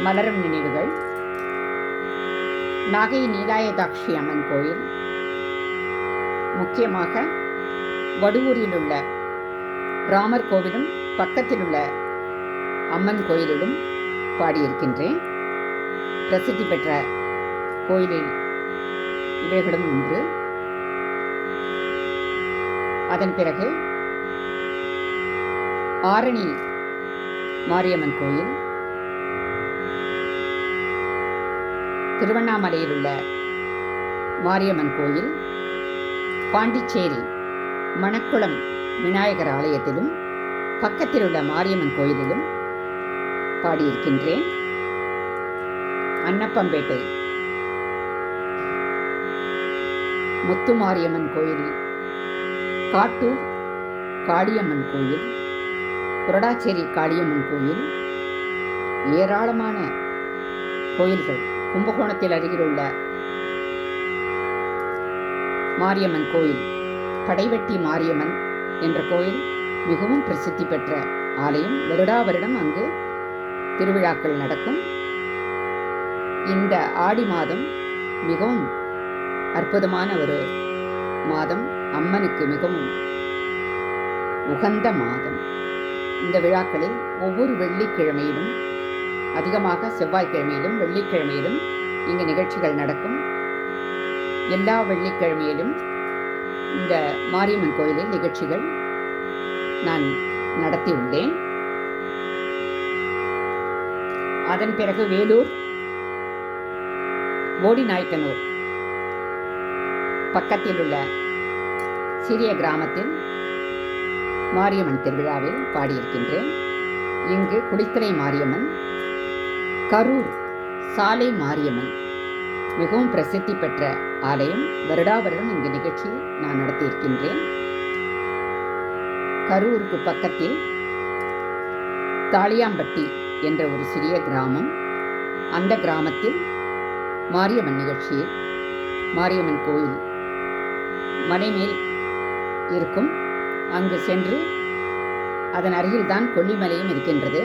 மலரும் நினைவுகள். நாகை நீலாயதாட்சி அம்மன் கோயில், முக்கியமாக வடுவூரில் உள்ள ராமர் கோவிலும் பக்கத்தில் உள்ள அம்மன் கோயிலிலும் பாடியிருக்கின்றேன். பிரசித்தி பெற்ற கோயிலில் இவைகளும் ஒன்று. அதன் பிறகு ஆரணி மாரியம்மன் கோயில், திருவண்ணாமலையில் உள்ள மாரியம்மன் கோயில், பாண்டிச்சேரி மணக்குளம் விநாயகர் ஆலயத்திலும் பக்கத்தில் உள்ள மாரியம்மன் கோயிலிலும் பாடியிருக்கின்றேன். அன்னப்பம்பேட்டை முத்துமாரியம்மன் கோயில், காட்டூர் காளியம்மன் கோயில், புரடாச்சேரி காளியம்மன் கோயில், ஏராளமான கோயில்கள். கும்பகோணத்தில் அருகில் உள்ள மாரியம்மன் கோயில், படைவெட்டி மாரியம்மன் என்ற கோயில் மிகவும் பிரசித்தி பெற்ற ஆலயம். வருடா வருடம் அங்கு திருவிழாக்கள் நடக்கும். இந்த ஆடி மாதம் மிகவும் அற்புதமான ஒரு மாதம், அம்மனுக்கு மிகவும் உகந்த மாதம். இந்த விழாக்களில் ஒவ்வொரு வெள்ளிக்கிழமையிலும், அதிகமாக செவ்வாய்க்கிழமையிலும் வெள்ளிக்கிழமையிலும் இங்கு நிகழ்ச்சிகள் நடக்கும். எல்லா வெள்ளிக்கிழமையிலும் இந்த மாரியம்மன் கோயிலில் நிகழ்ச்சிகள் நான் நடத்தி உள்ளேன். அதன் பிறகு வேலூர் போடிநாயக்கனூர் பக்கத்தில் உள்ள சிறிய கிராமத்தில் மாரியம்மன் திருவிழாவில் பாடியிருக்கின்றேன். இங்கு குளித்தலை மாரியம்மன், கரூர் சாலை மாரியம்மன் மிகவும் பிரசித்தி பெற்ற ஆலயம். வருடா வருடம் இங்கு நிகழ்ச்சி நான் நடத்தியிருக்கின்றேன். கரூருக்கு பக்கத்தில் தாளியாம்பட்டி என்ற ஒரு சிறிய கிராமம். அந்த கிராமத்தில் மாரியம்மன் நிகழ்ச்சியில், மாரியம்மன் கோயில் மலை மேல் இருக்கும். அங்கு சென்று அதன் அருகில்தான் கொல்லிமலையும் இருக்கின்றது.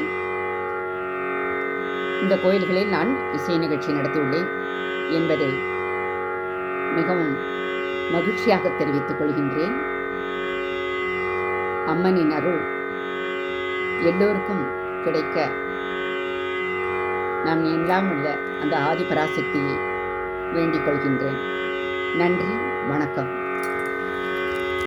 இந்த கோயில்களில் நான் இசை நிகழ்ச்சி நடத்தியுள்ளேன் என்பதை மிகவும் மகிழ்ச்சியாக தெரிவித்துக் கொள்கின்றேன். அம்மனின் அருள் எல்லோருக்கும் கிடைக்க நாம் எல்லாம் உள்ள அந்த ஆதிபராசக்தியை வேண்டிக் கொள்கின்றேன். நன்றி, வணக்கம்.